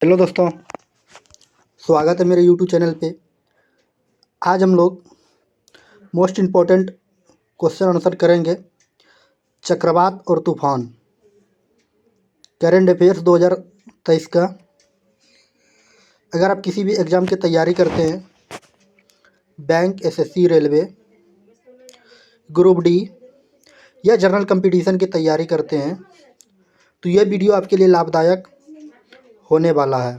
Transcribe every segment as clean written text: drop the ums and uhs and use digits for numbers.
Hello दोस्तों, स्वागत है मेरे यूट्यूब चैनल पे। आज हम लोग मोस्ट इम्पोर्टेंट क्वेश्चन आंसर करेंगे। चक्रवात और तूफान, करंट अफेयर्स 2023 का। अगर आप किसी भी एग्ज़ाम की तैयारी करते हैं, bank, SSC, railway, group D या जनरल कंपटीशन की तैयारी करते हैं, तो यह वीडियो आपके लिए लाभदायक होने वाला है।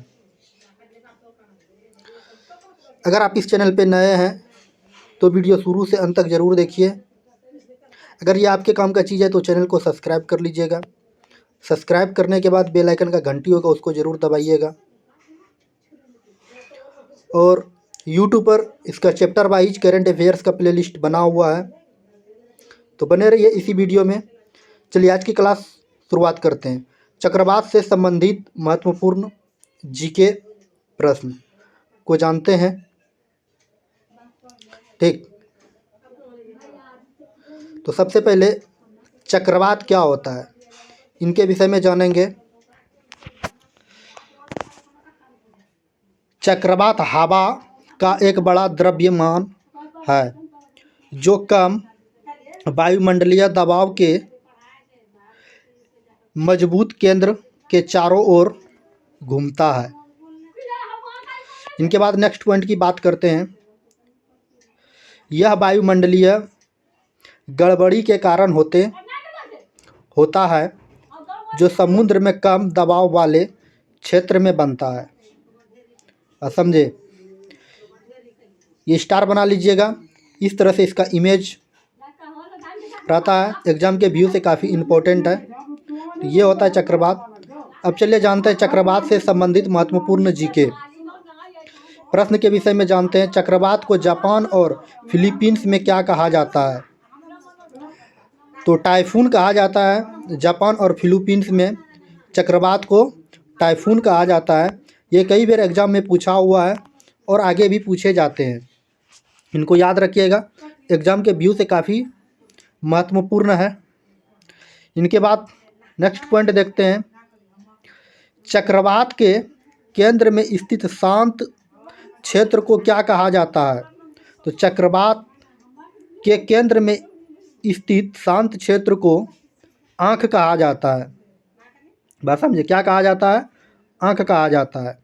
अगर आप इस चैनल पे नए हैं तो वीडियो शुरू से अंत तक ज़रूर देखिए। अगर ये आपके काम का चीज़ है तो चैनल को सब्सक्राइब कर लीजिएगा। सब्सक्राइब करने के बाद बेल आइकन का घंटी होगा, उसको ज़रूर दबाइएगा। और यूट्यूब पर इसका चैप्टर वाइज करंट अफेयर्स का प्लेलिस्ट बना हुआ है, तो बने रहिए इसी वीडियो में। चलिए आज की क्लास शुरुआत करते हैं। चक्रवात से संबंधित महत्वपूर्ण जीके प्रश्न को जानते हैं। ठीक, तो सबसे पहले चक्रवात क्या होता है, इनके विषय में जानेंगे। चक्रवात हवा का एक बड़ा द्रव्यमान है जो कम वायुमंडलीय दबाव के मजबूत केंद्र के चारों ओर घूमता है। इनके बाद नेक्स्ट पॉइंट की बात करते हैं। यह वायुमंडलीय गड़बड़ी के कारण होता है जो समुद्र में कम दबाव वाले क्षेत्र में बनता है। समझे, ये स्टार बना लीजिएगा। इस तरह से इसका इमेज रहता है, एग्जाम के व्यू से काफ़ी इम्पोर्टेंट है। तो ये होता है चक्रवात। अब चलिए जानते हैं चक्रवात से संबंधित महत्वपूर्ण जीके प्रश्न के विषय में जानते हैं। चक्रवात को जापान और फिलीपींस में क्या कहा जाता है? तो टाइफून कहा जाता है। जापान और फिलीपींस में चक्रवात को टाइफून कहा जाता है। ये कई बार एग्जाम में पूछा हुआ है और आगे भी पूछे जाते हैं, इनको याद रखिएगा। एग्ज़ाम के व्यू से काफ़ी महत्वपूर्ण है। इनके बाद नेक्स्ट पॉइंट देखते हैं। चक्रवात के केंद्र में स्थित शांत क्षेत्र को क्या कहा जाता है? तो चक्रवात के केंद्र में स्थित शांत क्षेत्र को आँख कहा जाता है। बात समझे, क्या कहा जाता है? आँख कहा जाता है।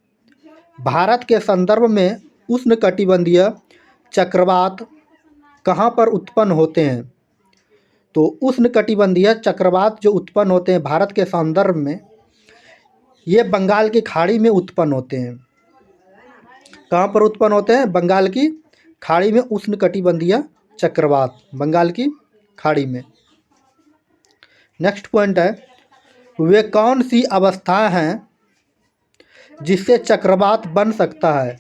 भारत के संदर्भ में उष्णकटिबंधीय चक्रवात कहाँ पर उत्पन्न होते हैं? तो उष्णकटिबंधीय चक्रवात जो उत्पन्न होते हैं भारत के संदर्भ में, ये बंगाल की खाड़ी में उत्पन्न होते हैं। कहाँ पर उत्पन्न होते हैं? बंगाल की खाड़ी में उष्णकटिबंधीय चक्रवात, बंगाल की खाड़ी में। नेक्स्ट पॉइंट है, वे कौन सी अवस्थाएं हैं जिससे चक्रवात बन सकता है?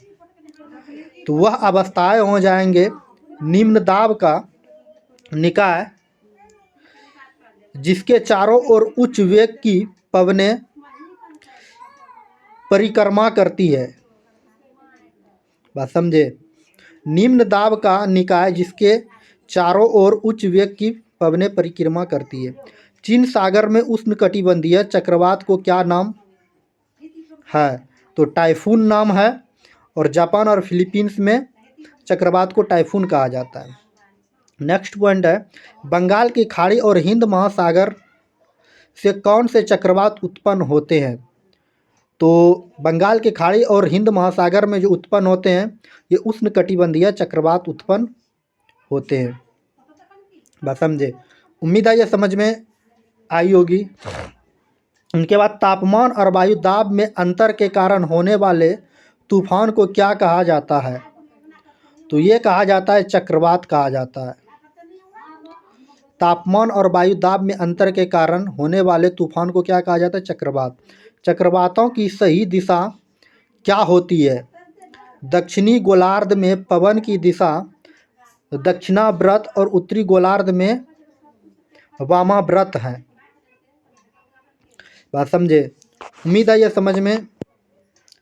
तो वह अवस्थाएं हो जाएंगे निम्न दाब का निकाय जिसके चारों ओर उच्च वेग की पवनें परिक्रमा करती है। बात समझे, निम्न दाब का निकाय जिसके चारों ओर उच्च वेग की पवनें परिक्रमा करती है। चीन सागर में उष्णकटिबंधीय चक्रवात को क्या नाम है? तो टाइफून नाम है। और जापान और फिलीपींस में चक्रवात को टाइफून कहा जाता है। नेक्स्ट पॉइंट है, बंगाल की खाड़ी और हिंद महासागर से कौन से चक्रवात उत्पन्न होते हैं? तो बंगाल की खाड़ी और हिंद महासागर में जो उत्पन्न होते हैं, ये उष्णकटिबंधीय चक्रवात उत्पन्न होते हैं। बात समझे, उम्मीद है ये समझ में आई होगी। उनके बाद तापमान और वायु दाब में अंतर के कारण होने वाले तूफान को क्या कहा जाता है? तो ये कहा जाता है चक्रवात कहा जाता है। तापमान और वायु दाब में अंतर के कारण होने वाले तूफान को क्या कहा जाता है? चक्रवात। चक्रवातों की सही दिशा क्या होती है? दक्षिणी गोलार्ध में पवन की दिशा दक्षिणाव्रत और उत्तरी गोलार्ध में वामाव्रत है। बात समझे, उम्मीद है यह समझ में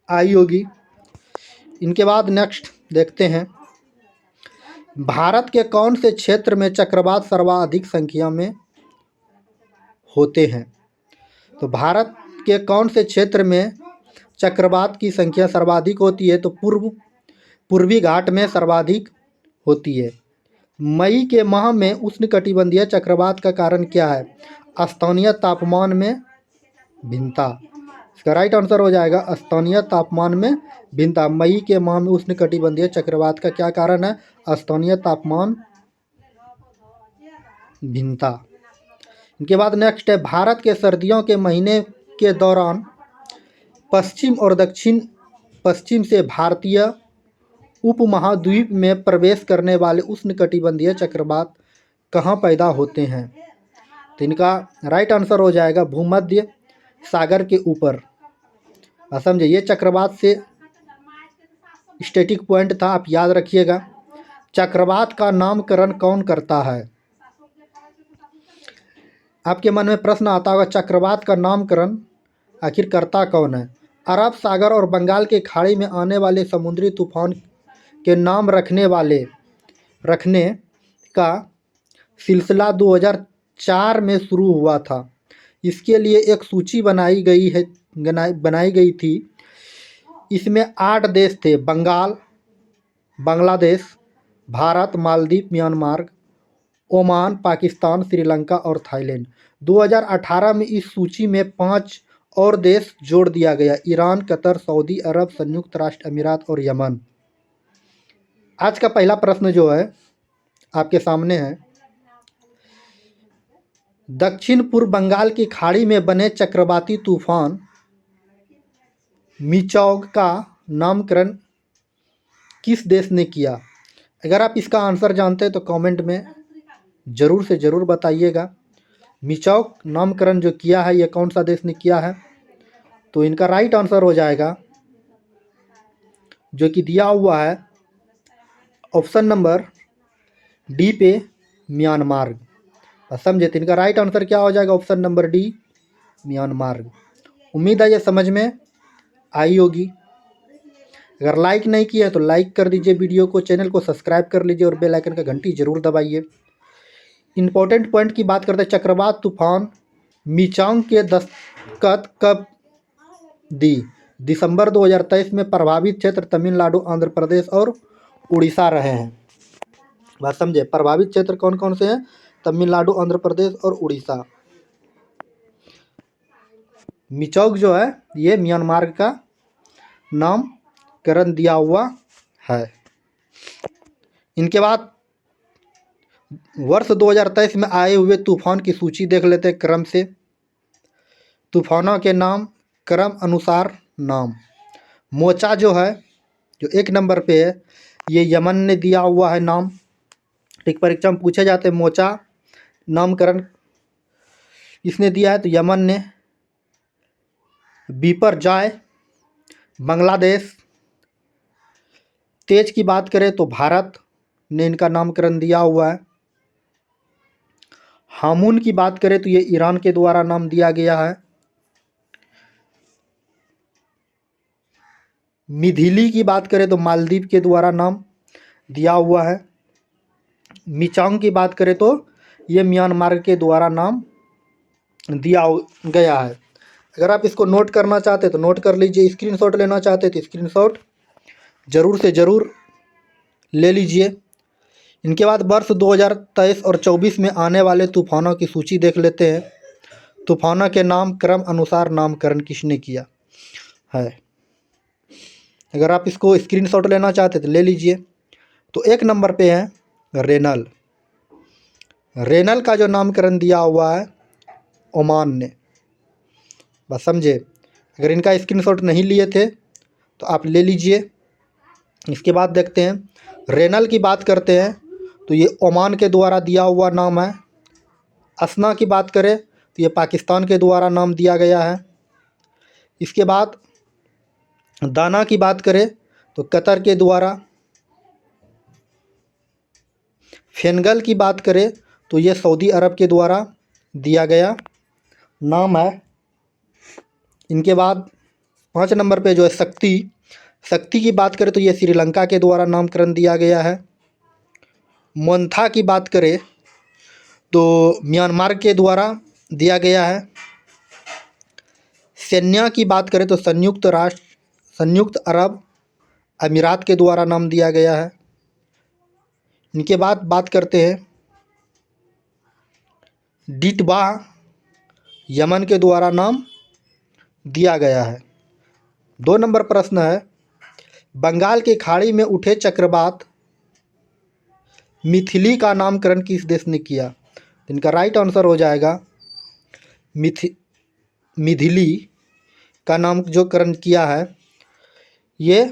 आई होगी। इनके बाद नेक्स्ट देखते हैं, भारत के कौन से क्षेत्र में चक्रवात सर्वाधिक संख्या में होते हैं? तो भारत के कौन से क्षेत्र में चक्रवात की संख्या सर्वाधिक होती है तो पूर्वी घाट में सर्वाधिक होती है। मई के माह में उष्णकटिबंधीय चक्रवात का कारण क्या है? स्थानीय तापमान में भिन्नता। इसका राइट आंसर हो जाएगा स्थानीय तापमान में भिन्नता। मई के माह में उष्णकटिबंधीय चक्रवात का क्या कारण है? स्थानीय तापमान भिन्नता। इनके बाद नेक्स्ट है, भारत के सर्दियों के महीने के दौरान पश्चिम और दक्षिण पश्चिम से भारतीय उपमहाद्वीप में प्रवेश करने वाले उष्णकटिबंधीय चक्रवात कहाँ पैदा होते हैं? तो इनका राइट आंसर हो जाएगा भूमध्य सागर के ऊपर। समझे, ये चक्रवात से स्टैटिक पॉइंट था, आप याद रखिएगा। चक्रवात का नामकरण कौन करता है? आपके मन में प्रश्न आता होगा, चक्रवात का नामकरण आखिर करता कौन है? अरब सागर और बंगाल के खाड़ी में आने वाले समुद्री तूफान के नाम रखने का सिलसिला 2004 में शुरू हुआ था। इसके लिए एक सूची बनाई गई थी। इसमें 8 देश थे: बंगाल, बांग्लादेश, भारत, मालदीव, म्यांमार, ओमान, पाकिस्तान, श्रीलंका और थाईलैंड। 2018 में इस सूची में 5 और देश जोड़ दिया गया: ईरान, कतर, सऊदी अरब, संयुक्त राष्ट्र अमीरात और यमन। आज का पहला प्रश्न जो है आपके सामने है, दक्षिण पूर्व बंगाल की खाड़ी में बने चक्रवाती तूफान मिचौग का नामकरण किस देश ने किया? अगर आप इसका आंसर जानते हैं तो कमेंट में ज़रूर से ज़रूर बताइएगा। मिचौग नामकरण जो किया है ये कौन सा देश ने किया है? तो इनका राइट आंसर हो जाएगा, जो कि दिया हुआ है ऑप्शन नंबर डी पे, म्यांमार। समझे, तो इनका राइट आंसर क्या हो जाएगा? Option number D, Myanmar. उम्मीद है ये समझ में आई होगी। अगर लाइक नहीं किया है तो लाइक कर दीजिए वीडियो को, चैनल को सब्सक्राइब कर लीजिए और बेल आइकन का घंटी जरूर दबाइए। इंपॉर्टेंट पॉइंट की बात करते हैं, चक्रवात तूफान मिचांग के दस्तखत कब दी? दिसंबर 2023 में। प्रभावित क्षेत्र तमिलनाडु, आंध्र प्रदेश और उड़ीसा रहे हैं। बात समझे, प्रभावित क्षेत्र कौन कौन से हैं? तमिलनाडु, आंध्र प्रदेश और उड़ीसा। मिचौग जो है ये म्यांमार का नामकरण दिया हुआ है। इनके बाद वर्ष 2023 में आए हुए तूफान की सूची देख लेते हैं क्रम से। तूफानों के नाम क्रम अनुसार नाम। मोचा जो है, जो 1 नंबर पे है, ये यमन ने दिया हुआ है नाम। ठीक, परीक्षा में पूछे जाते हैं मोचा नामकरण इसने दिया है तो यमन ने। बिपरजॉय बांग्लादेश। तेज की बात करें तो भारत ने इनका नामकरण दिया हुआ है। हामून की बात करें तो ये ईरान के द्वारा नाम दिया गया है। मिधिली की बात करें तो मालदीव के द्वारा नाम दिया हुआ है। मिचांग की बात करें तो ये म्यांमार के द्वारा नाम दिया गया है। अगर आप इसको नोट करना चाहते तो नोट कर लीजिए, स्क्रीनशॉट लेना चाहते तो स्क्रीनशॉट ज़रूर से ज़रूर ले लीजिए। इनके बाद वर्ष 2023 और 24 में आने वाले तूफानों की सूची देख लेते हैं। तूफानों के नाम क्रम अनुसार नामकरण किसने किया है? अगर आप इसको स्क्रीनशॉट लेना चाहते तो ले लीजिए। तो 1 नंबर पे है रेनल। रेनल का जो नामकरण दिया हुआ है ओमान ने। बस समझे, अगर इनका स्क्रीनशॉट नहीं लिए थे तो आप ले लीजिए। इसके बाद देखते हैं रेनल की बात करते हैं तो ये ओमान के द्वारा दिया हुआ नाम है। असना की बात करें तो ये पाकिस्तान के द्वारा नाम दिया गया है। इसके बाद दाना की बात करें तो कतर के द्वारा। फेनगल की बात करें तो ये सऊदी अरब के द्वारा दिया गया नाम है। इनके बाद 5 नंबर पे जो है शक्ति की बात करें तो ये श्रीलंका के द्वारा नामकरण दिया गया है। मोन्था की बात करें तो म्यांमार के द्वारा दिया गया है। सेन्या की बात करें तो संयुक्त राष्ट्र संयुक्त अरब अमीरात के द्वारा नाम दिया गया है। इनके बाद बात करते हैं डिटबा यमन के द्वारा नाम दिया गया है। 2 नंबर प्रश्न है बंगाल की खाड़ी में उठे चक्रवात मिथिली का नामकरण किस देश ने किया? तो इनका राइट आंसर हो जाएगा मिथिली का नाम जो करण किया है ये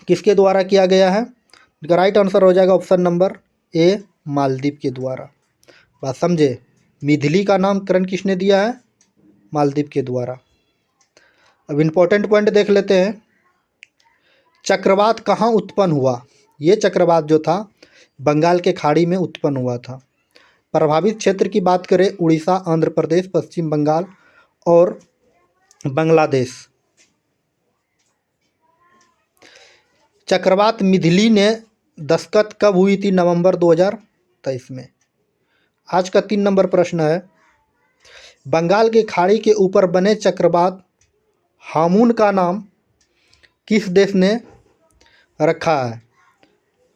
किसके द्वारा किया गया है? इनका राइट आंसर हो जाएगा ऑप्शन नंबर ए मालदीव के द्वारा। बात समझे, मिथिली का नामकरण किसने दिया है? मालदीव के द्वारा। अब इम्पोर्टेंट पॉइंट देख लेते हैं, चक्रवात कहाँ उत्पन्न हुआ? ये चक्रवात जो था बंगाल के खाड़ी में उत्पन्न हुआ था। प्रभावित क्षेत्र की बात करें उड़ीसा, आंध्र प्रदेश, पश्चिम बंगाल और बांग्लादेश। चक्रवात मिथिली ने दस्तखत कब हुई थी? नवंबर 2023 में। आज का 3 नंबर प्रश्न है बंगाल की खाड़ी के ऊपर बने चक्रवात हामून का नाम किस देश ने रखा है?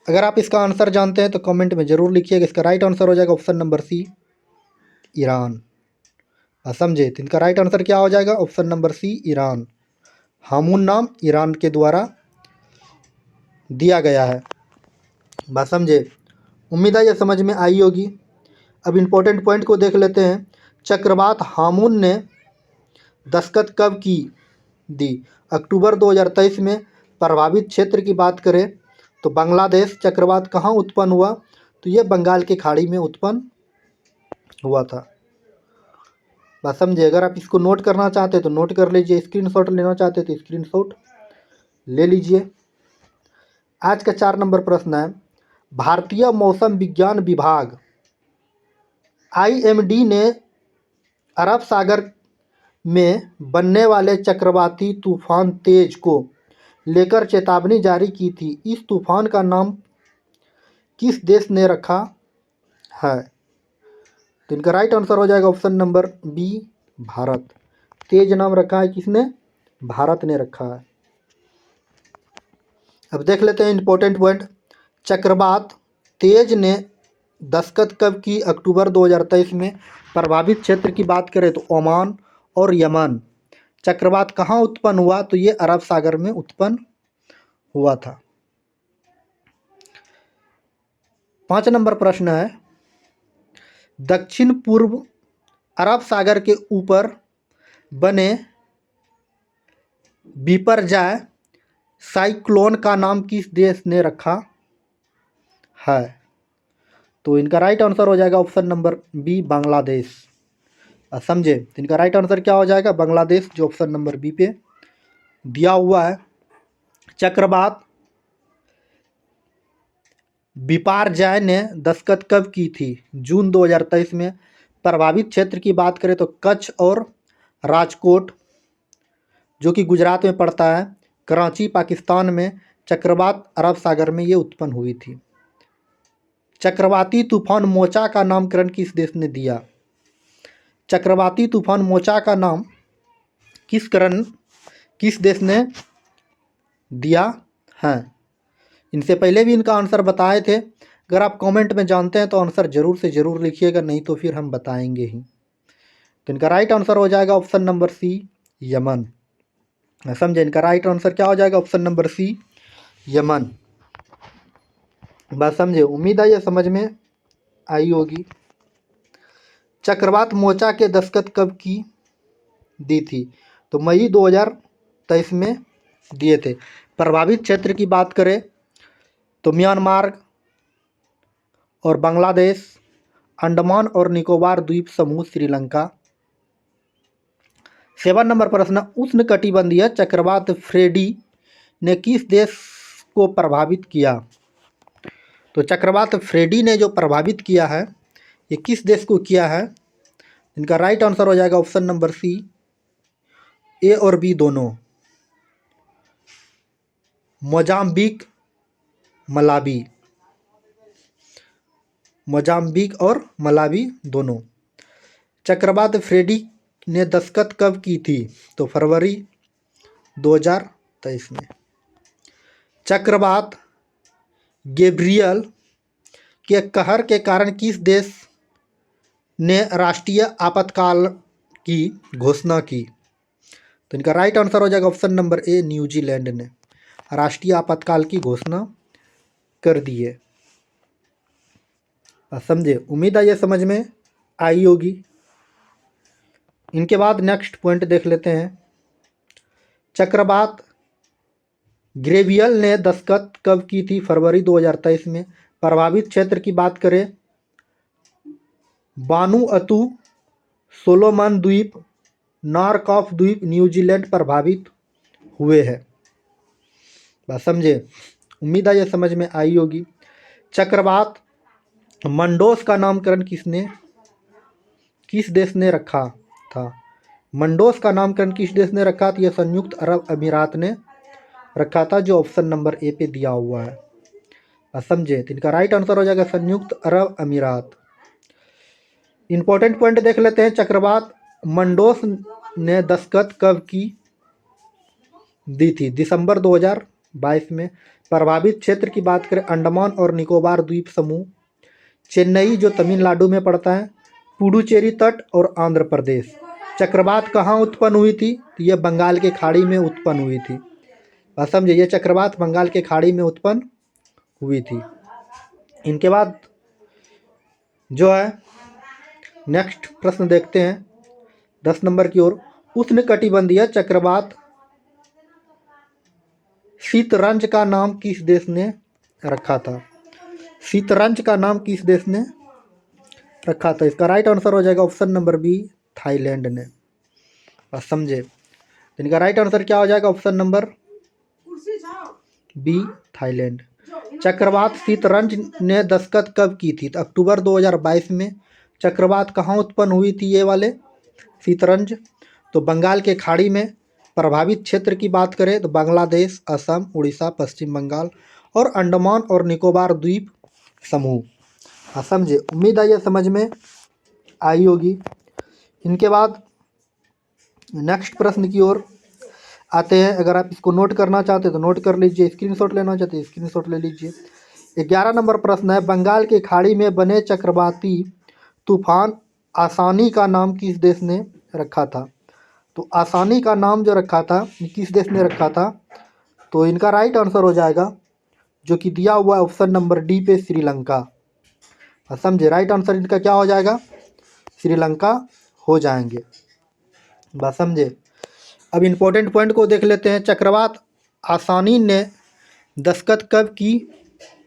अगर आप इसका आंसर जानते हैं तो कमेंट में ज़रूर लिखिएगा। इसका राइट आंसर हो जाएगा ऑप्शन नंबर सी ईरान। समझे, तो इनका राइट आंसर क्या हो जाएगा? Option number C Iran. Hamun नाम ईरान के द्वारा दिया गया है। बात समझे, उम्मीद है यह समझ में आई होगी। अब इम्पोर्टेंट पॉइंट को देख लेते हैं, चक्रवात हामून ने दस्तखत कब की दी? अक्टूबर 2023 में। प्रभावित क्षेत्र की बात करें तो बांग्लादेश। चक्रवात कहाँ उत्पन्न हुआ? तो ये बंगाल की खाड़ी में उत्पन्न हुआ था। बात समझे, अगर आप इसको नोट करना चाहते हैं तो नोट कर लीजिए, स्क्रीनशॉट लेना चाहते हैं तो स्क्रीनशॉट ले लीजिए। आज का 4 नंबर प्रश्न है भारतीय मौसम विज्ञान विभाग IMD ने अरब सागर में बनने वाले चक्रवाती तूफान तेज को लेकर चेतावनी जारी की थी। इस तूफान का नाम किस देश ने रखा है? तो इनका राइट आंसर हो जाएगा ऑप्शन नंबर बी भारत। तेज नाम रखा है किसने? भारत ने रखा है। अब देख लेते हैं इंपॉर्टेंट पॉइंट, चक्रवात तेज ने दस्तखत कब की? अक्टूबर 2023 में। प्रभावित क्षेत्र की बात करें तो ओमान और यमन। चक्रवात कहाँ उत्पन्न हुआ? तो ये अरब सागर में उत्पन्न हुआ था। 5 नंबर प्रश्न है दक्षिण पूर्व अरब सागर के ऊपर बने बिपरजॉय साइक्लोन का नाम किस देश ने रखा है? तो इनका राइट आंसर हो जाएगा ऑप्शन नंबर बी बांग्लादेश। समझे, तो इनका राइट आंसर क्या हो जाएगा? बांग्लादेश, जो ऑप्शन नंबर बी पे दिया हुआ है। चक्रवात बिपरजॉय ने दस्तखत कब की थी? जून 2023 में। प्रभावित क्षेत्र की बात करें तो कच्छ और राजकोट जो कि गुजरात में पड़ता है, कराची पाकिस्तान में। चक्रवात अरब सागर में ये उत्पन्न हुई थी। चक्रवाती तूफान मोचा का नामकरण किस देश ने दिया? चक्रवाती तूफान मोचा का नाम किस देश ने दिया है? इनसे पहले भी इनका आंसर बताए थे। अगर आप कमेंट में जानते हैं तो आंसर ज़रूर से ज़रूर लिखिएगा, नहीं तो फिर हम बताएंगे ही। तो इनका राइट आंसर हो जाएगा ऑप्शन नंबर सी यमन। समझे, इनका राइट आंसर क्या हो जाएगा? Option number C Yemen. बात समझे, उम्मीद है ये समझ में आई होगी। चक्रवात मोचा के दस्तखत कब की दी थी? तो मई 2023 में दिए थे। प्रभावित क्षेत्र की बात करें तो म्यांमार और बांग्लादेश, अंडमान और निकोबार द्वीप समूह, श्रीलंका। 7 नंबर प्रश्न, उष्णकटिबंधीय चक्रवात फ्रेडी ने किस देश को प्रभावित किया? तो चक्रवात फ्रेडी ने जो प्रभावित किया है ये किस देश को किया है? इनका राइट आंसर हो जाएगा ऑप्शन नंबर सी ए और बी दोनों, मोजाम्बिक मलावी। मोजाम्बिक और मलावी दोनों। चक्रवात फ्रेडी ने दस्तखत कब की थी? तो फरवरी 2023 2023 में। चक्रवात गैब्रियल के कहर के कारण किस देश ने राष्ट्रीय आपातकाल की घोषणा की? तो इनका राइट आंसर हो जाएगा ऑप्शन नंबर ए, न्यूजीलैंड ने राष्ट्रीय आपातकाल की घोषणा कर दी है। समझे? उम्मीद है ये समझ में आई होगी। इनके बाद नेक्स्ट पॉइंट देख लेते हैं। चक्रवात गैब्रियल ने दस्तखत कब की थी? फरवरी 2023 में। प्रभावित क्षेत्र की बात करें, वानुअतु, सोलोमन द्वीप, नॉरकॉफ द्वीप, न्यूजीलैंड प्रभावित हुए हैं। बस समझे? उम्मीद है ये समझ में आई होगी। चक्रवात मंडोस का नामकरण किस देश ने रखा था? मंडोस का नामकरण किस देश ने रखा था? यह संयुक्त अरब अमीरात ने रखा था, जो ऑप्शन नंबर ए पे दिया हुआ है। समझे? तो इनका राइट आंसर हो जाएगा संयुक्त अरब अमीरात। इंपॉर्टेंट पॉइंट देख लेते हैं। चक्रवात मंडोस ने दस्तखत कब की दी थी? दिसंबर 2022 में। प्रभावित क्षेत्र की बात करें, अंडमान और निकोबार द्वीप समूह, चेन्नई जो तमिलनाडु में पड़ता है, पुडुचेरी तट और आंध्र प्रदेश। चक्रवात कहाँ उत्पन्न हुई थी? तो यह बंगाल के खाड़ी में उत्पन्न हुई थी। समझे? ये चक्रवात बंगाल के खाड़ी में उत्पन्न हुई थी। इनके बाद जो है नेक्स्ट प्रश्न देखते हैं 10 नंबर की ओर। उष्णकटिबंधीय चक्रवात शतरंज का नाम किस देश ने रखा था? शतरंज का नाम किस देश ने रखा था? इसका राइट आंसर हो जाएगा ऑप्शन नंबर बी, थाईलैंड ने। बस समझे? इनका राइट आंसर क्या हो जाएगा? Option number B, Thailand. चक्रवात शतरंज ने दस्तखत कब की थी? तो अक्टूबर 2022 में। चक्रवात कहाँ उत्पन्न हुई थी ये वाले शतरंज? तो बंगाल के खाड़ी में। प्रभावित क्षेत्र की बात करें तो बांग्लादेश, असम, उड़ीसा, पश्चिम बंगाल और अंडमान और निकोबार द्वीप समूह। समझे? उम्मीद है ये समझ में आई होगी। इनके बाद नेक्स्ट प्रश्न की ओर आते हैं। अगर आप इसको नोट करना चाहते हैं तो नोट कर लीजिए, स्क्रीनशॉट लेना चाहते हैं स्क्रीनशॉट ले लीजिए। 11 नंबर प्रश्न है, बंगाल की खाड़ी में बने चक्रवाती तूफान आसानी का नाम किस देश ने रखा था? तो आसानी का नाम जो रखा था किस देश ने रखा था? तो इनका राइट आंसर हो जाएगा जो कि दिया हुआ है ऑप्शन नंबर डी पे, श्रीलंका। समझे? राइट आंसर इनका क्या हो जाएगा? श्रीलंका हो जाएंगे। बस समझे? अब इम्पोर्टेंट पॉइंट को देख लेते हैं। चक्रवात आसानी ने दस्तखत कब की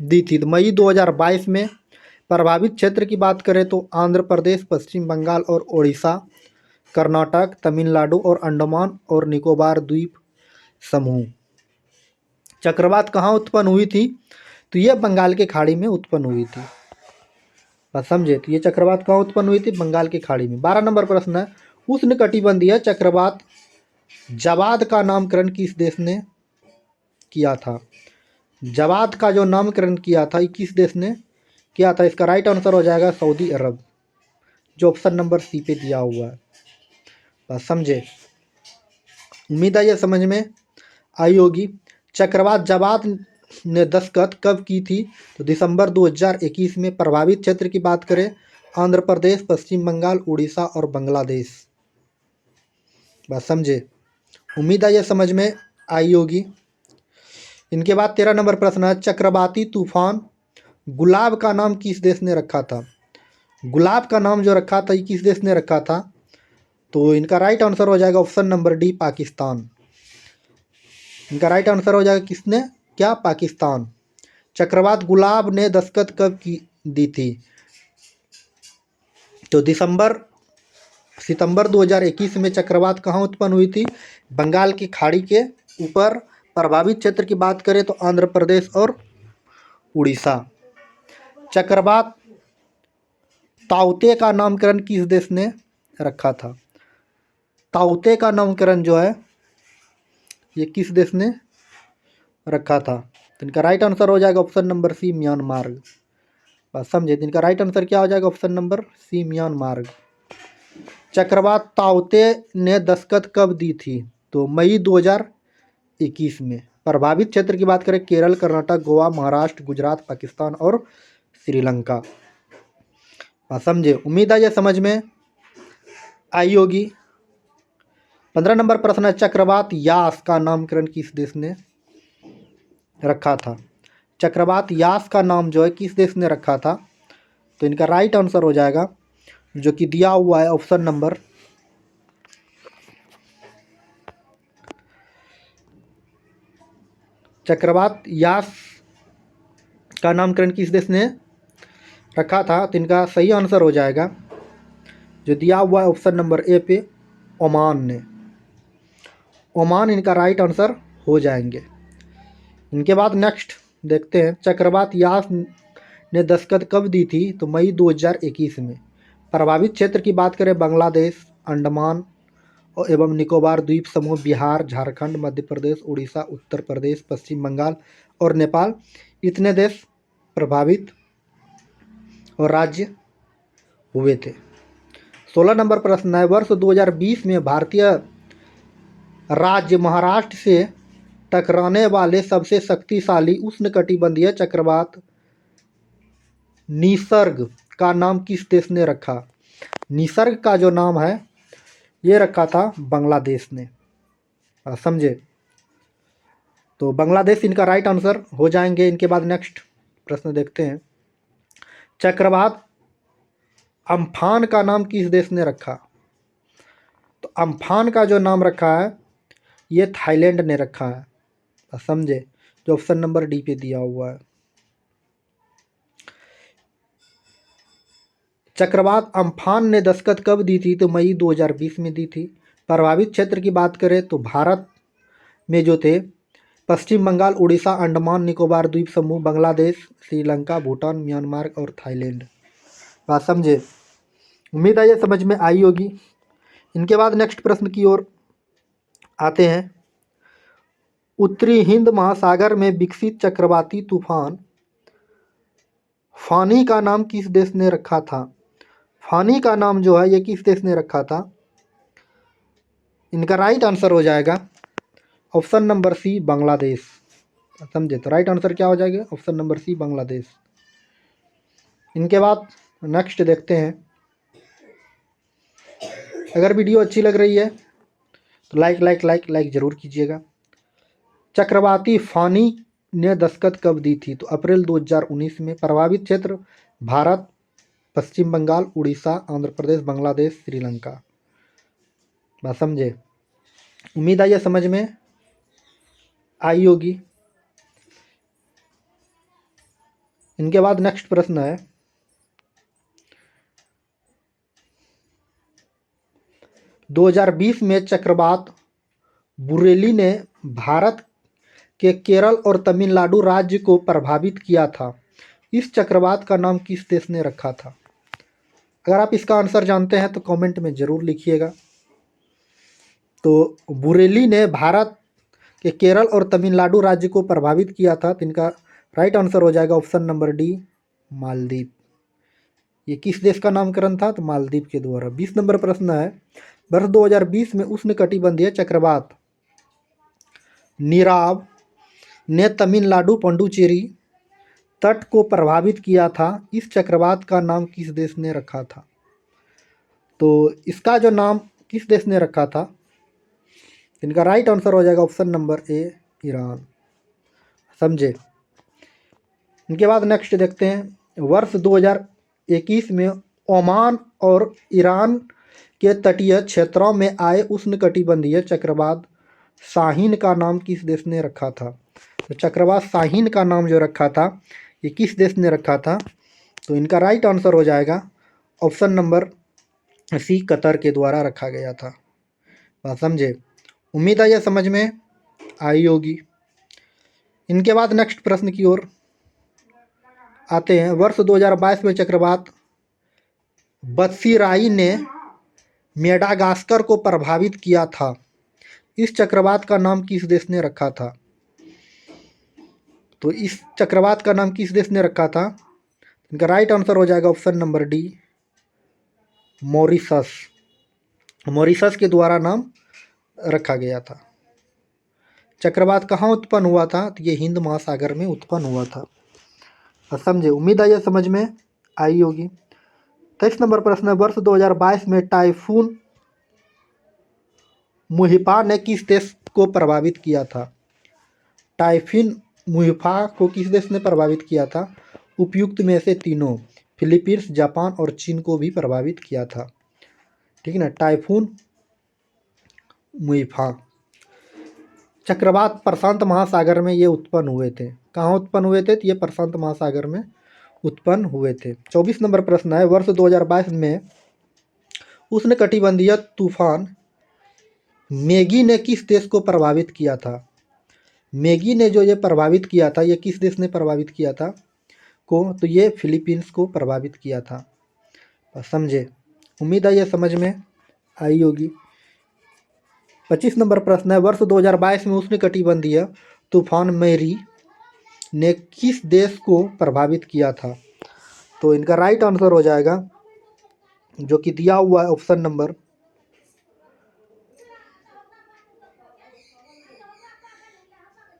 दी थी? मई 2022 में। प्रभावित क्षेत्र की बात करें तो आंध्र प्रदेश, पश्चिम बंगाल और ओडिशा, कर्नाटक, तमिलनाडु और अंडमान और निकोबार द्वीप समूह। चक्रवात कहाँ उत्पन्न हुई थी? तो यह बंगाल के खाड़ी में उत्पन्न हुई थी। बस समझे? तो ये चक्रवात कहाँ उत्पन्न हुई थी? बंगाल की खाड़ी में। 12 नंबर प्रश्न है, उष्णकटिबंधीय चक्रवात जवाद का नामकरण किस देश ने किया था? जवाद का जो नामकरण किया था किस देश ने किया था? इसका राइट आंसर हो जाएगा सऊदी अरब, जो ऑप्शन नंबर सी पे दिया हुआ है। बस समझे? उम्मीद है ये समझ में आई होगी। चक्रवात जवाद ने दस्तखत कब की थी? तो दिसंबर 2021 में। प्रभावित क्षेत्र की बात करें, आंध्र प्रदेश, पश्चिम बंगाल, उड़ीसा और बांग्लादेश। बस समझे? उम्मीद है ये समझ में आई होगी। इनके बाद 13 नंबर प्रश्न है, चक्रवाती तूफान गुलाब का नाम किस देश ने रखा था? गुलाब का नाम जो रखा था ये किस देश ने रखा था? तो इनका राइट आंसर हो जाएगा ऑप्शन नंबर डी, पाकिस्तान। इनका राइट आंसर हो जाएगा किसने? क्या? पाकिस्तान। चक्रवात गुलाब ने दस्तखत कब की दी थी? तो सितंबर 2021 में। चक्रवात कहाँ उत्पन्न हुई थी? बंगाल की खाड़ी के ऊपर। प्रभावित क्षेत्र की बात करें तो आंध्र प्रदेश और उड़ीसा। चक्रवात ताउते का नामकरण किस देश ने रखा था? ताउते का नामकरण जो है ये किस देश ने रखा था? तो इनका राइट आंसर हो जाएगा ऑप्शन नंबर सी, म्यांमार। बस समझे? तो इनका राइट आंसर क्या हो जाएगा? Option number C, Myanmar. चक्रवात ताउते ने दस्तखत कब दी थी? तो मई 2021 2021 में। प्रभावित क्षेत्र की बात करें केरल, कर्नाटक, गोवा, महाराष्ट्र, गुजरात, पाकिस्तान और श्रीलंका। समझे। उम्मीद है ये समझ में आई होगी। 15 नंबर प्रश्न है, चक्रवात यास का नामकरण किस देश ने रखा था? चक्रवात यास का नाम जो है किस देश ने रखा था? तो इनका राइट आंसर हो जाएगा जो कि दिया हुआ है ऑप्शन नंबर चक्रवात यास का नामकरण किस देश ने रखा था? तो इनका सही आंसर हो जाएगा जो दिया हुआ है ऑप्शन नंबर ए पे, ओमान ने। ओमान इनका राइट आंसर हो जाएंगे। इनके बाद नेक्स्ट देखते हैं, चक्रवात यास ने दस्तखत कब दी थी? तो मई 2021 में। प्रभावित क्षेत्र की बात करें बांग्लादेश, अंडमान और एवं निकोबार द्वीप समूह, बिहार, झारखंड, मध्य प्रदेश, उड़ीसा, उत्तर प्रदेश, पश्चिम बंगाल और नेपाल, इतने देश प्रभावित और राज्य हुए थे। 16 नंबर प्रश्न है, वर्ष 2020 में भारतीय राज्य महाराष्ट्र से टकराने वाले सबसे शक्तिशाली उष्णकटिबंधीय चक्रवात निसर्ग का नाम किस देश ने रखा? निसर्ग का जो नाम है ये रखा था बांग्लादेश ने। समझे। तो बांग्लादेश इनका राइट आंसर हो जाएंगे। इनके बाद नेक्स्ट प्रश्न देखते हैं, चक्रवात अम्फान का नाम किस देश ने रखा? तो अम्फान का जो नाम रखा है ये थाईलैंड ने रखा है। समझे। जो ऑप्शन नंबर डी पे दिया हुआ है। चक्रवात अम्फान ने दस्तखत कब दी थी? तो मई 2020 में दी थी। प्रभावित क्षेत्र की बात करें तो भारत में जो थे पश्चिम बंगाल, उड़ीसा, अंडमान निकोबार द्वीप समूह, बांग्लादेश, श्रीलंका, भूटान, म्यांमार और थाईलैंड। बात समझे। उम्मीद है ये समझ में आई होगी। इनके बाद नेक्स्ट प्रश्न की ओर आते हैं, उत्तरी हिंद महासागर में विकसित चक्रवाती तूफान फानी का नाम किस देश ने रखा था? फानी का नाम जो है ये किस देश ने रखा था? इनका राइट आंसर हो जाएगा ऑप्शन नंबर सी, बांग्लादेश। समझे। तो राइट आंसर क्या हो जाएगा? Option number C, Bangladesh. इनके बाद नेक्स्ट देखते हैं, अगर वीडियो अच्छी लग रही है तो लाइक ज़रूर कीजिएगा। चक्रवाती फानी ने दस्तखत कब दी थी? तो अप्रैल 2019 में। प्रभावित क्षेत्र भारत, पश्चिम बंगाल, उड़ीसा, आंध्र प्रदेश, बांग्लादेश, श्रीलंका। बात समझे। उम्मीद है ये समझ में आई होगी। इनके बाद नेक्स्ट प्रश्न है, 2020 में चक्रवात बुरेली ने भारत के केरल और तमिलनाडु राज्य को प्रभावित किया था। इस चक्रवात का नाम किस देश ने रखा था? अगर आप इसका आंसर जानते हैं तो कमेंट में ज़रूर लिखिएगा। तो बुरेली ने भारत के केरल और तमिलनाडु राज्य को प्रभावित किया था। तो इनका राइट आंसर हो जाएगा ऑप्शन नंबर डी, मालदीव। ये किस देश का नामकरण था? तो मालदीव के द्वारा। 20 नंबर प्रश्न है, वर्ष 2020 में उष्णकटिबंधीय चक्रवात निराव ने तमिलनाडु पुडुचेरी तट को प्रभावित किया था। इस चक्रवात का नाम किस देश ने रखा था? तो इसका जो नाम किस देश ने रखा था? इनका राइट आंसर हो जाएगा ऑप्शन नंबर ए, ईरान। समझे। इनके बाद नेक्स्ट देखते हैं, वर्ष 2021 में ओमान और ईरान के तटीय क्षेत्रों में आए उष्णकटिबंधीय चक्रवात शाहीन का नाम किस देश ने रखा था? तो चक्रवात शाहीन का नाम जो रखा था ये किस देश ने रखा था? तो इनका राइट आंसर हो जाएगा ऑप्शन नंबर सी, कतर के द्वारा रखा गया था। बात समझे। उम्मीद है यह समझ में आई होगी। इनके बाद नेक्स्ट प्रश्न की ओर आते हैं, वर्ष 2022 में चक्रवात बत्सीराई ने मेडागास्कर को प्रभावित किया था। इस चक्रवात का नाम किस देश ने रखा था? तो इस चक्रवात का नाम किस देश ने रखा था? इनका राइट आंसर हो जाएगा option number D, Mauritius. Mauritius के द्वारा नाम रखा गया था। चक्रवात कहाँ उत्पन्न हुआ था? तो ये हिंद महासागर में उत्पन्न हुआ था। अब समझे, उम्मीद है ये समझ में आई होगी। 23 नंबर प्रश्न है, वर्ष 2022 में टाइफून मुहिफा ने किस देश को प्रभावित किया था? टाइफून मुहिफा को किस देश ने प्रभावित किया था? उपयुक्त में से तीनों, फिलीपींस, जापान और चीन को भी प्रभावित किया था। ठीक है ना। टाइफून मुहिफा चक्रवात प्रशांत महासागर में ये उत्पन्न हुए थे। कहाँ उत्पन्न हुए थे? तो ये प्रशांत महासागर में उत्पन्न हुए थे। 24 नंबर प्रश्न है, वर्ष 2022 में उष्णकटिबंधीय तूफान मैगी ने किस देश को प्रभावित किया था? मैगी ने जो ये प्रभावित किया था, ये किस देश ने प्रभावित किया था को? तो ये फिलीपींस को प्रभावित किया था। समझे, उम्मीद है ये समझ में आई होगी। 25 नंबर प्रश्न है, वर्ष 2022 में उष्णकटिबंधीय तूफान मैरी ने किस देश को प्रभावित किया था? तो इनका राइट आंसर हो जाएगा जो कि दिया हुआ है ऑप्शन नंबर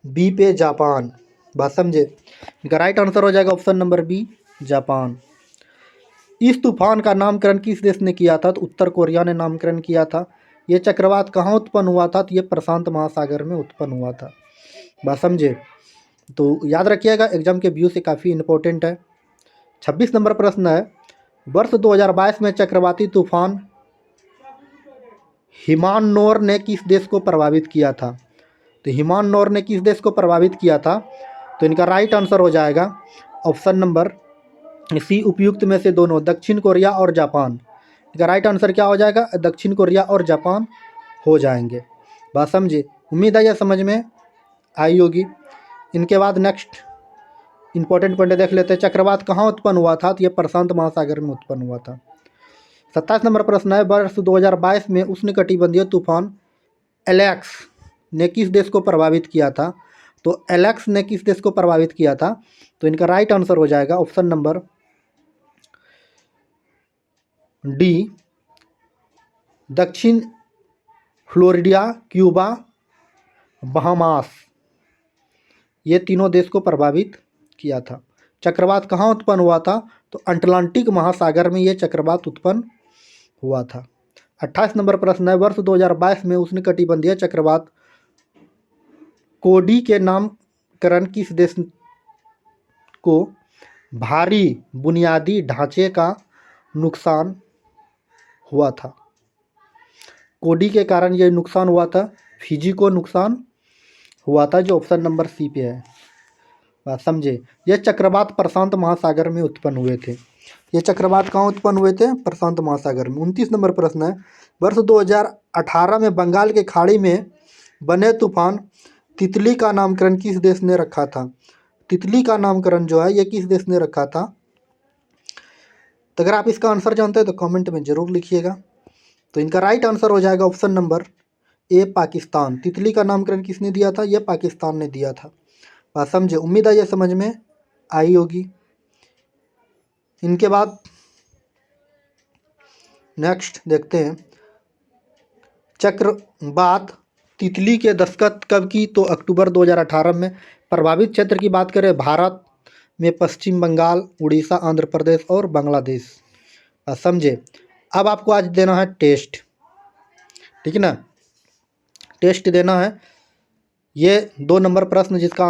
बी पे, जापान। बात समझे, इनका राइट आंसर हो जाएगा ऑप्शन नंबर बी, जापान। इस तूफान का नामकरण किस देश ने किया था? तो उत्तर कोरिया ने नामकरण किया था। ये चक्रवात कहाँ उत्पन्न हुआ था? तो ये प्रशांत महासागर में उत्पन्न हुआ था। बात समझे, तो याद रखिएगा, एग्जाम के व्यू से काफ़ी इंपॉर्टेंट है। 26 नंबर प्रश्न है, वर्ष 2022 में चक्रवाती तूफान हिमानोर ने किस देश को प्रभावित किया था? तो हिमानोर ने किस देश को प्रभावित किया था? तो इनका राइट आंसर हो जाएगा ऑप्शन नंबर सी, उपयुक्त में से दोनों, दक्षिण कोरिया और जापान। इनका राइट आंसर क्या हो जाएगा? दक्षिण कोरिया और जापान हो जाएंगे। बात समझे, उम्मीद है यह समझ में आई होगी। इनके बाद नेक्स्ट इंपॉर्टेंट पॉइंट देख लेते हैं, चक्रवात कहाँ उत्पन्न हुआ था? तो ये प्रशांत महासागर में उत्पन्न हुआ था। 27 नंबर प्रश्न है, वर्ष 2022 में उष्णकटिबंधीय तूफान एलेक्स ने किस देश को प्रभावित किया था? तो एलेक्स ने किस देश को प्रभावित किया था? तो इनका राइट आंसर हो जाएगा ऑप्शन नंबर डी, दक्षिण फ्लोरिडा, क्यूबा, बहामास, ये तीनों देश को प्रभावित किया था। चक्रवात कहाँ उत्पन्न हुआ था? तो अटलांटिक महासागर में ये चक्रवात उत्पन्न हुआ था। 28 नंबर प्रश्न है, वर्ष 2022 में उष्णकटिबंधीय चक्रवात कोडी के नामकरण किस देश को भारी बुनियादी ढांचे का नुकसान हुआ था? कोडी के कारण ये नुकसान हुआ था, फिजी को नुकसान हुआ था, जो ऑप्शन नंबर सी पे है। बात समझे, ये चक्रवात प्रशांत महासागर में उत्पन्न हुए थे। ये चक्रवात कहाँ उत्पन्न हुए थे? प्रशांत महासागर में। 29 नंबर प्रश्न है, वर्ष 2018 में बंगाल के खाड़ी में बने तूफान तितली का नामकरण किस देश ने रखा था? तितली का नामकरण जो है ये किस देश ने रखा था? तो अगर आप इसका आंसर जानते हैं तो कमेंट में ज़रूर लिखिएगा। तो इनका राइट आंसर हो जाएगा ऑप्शन नंबर ए, पाकिस्तान। तितली का नामकरण किसने दिया था? ये पाकिस्तान ने दिया था। बात समझे, उम्मीद है ये समझ में आई होगी। इनके बाद नेक्स्ट देखते हैं, चक्रवात तितली के दस्तक कब की? तो अक्टूबर 2018 में। प्रभावित क्षेत्र की बात करें, भारत में पश्चिम बंगाल, उड़ीसा, आंध्र प्रदेश और बांग्लादेश। समझे, अब आपको आज देना है टेस्ट, ठीक है ना। टेस्ट देना है, ये 2 नंबर प्रश्न जिसका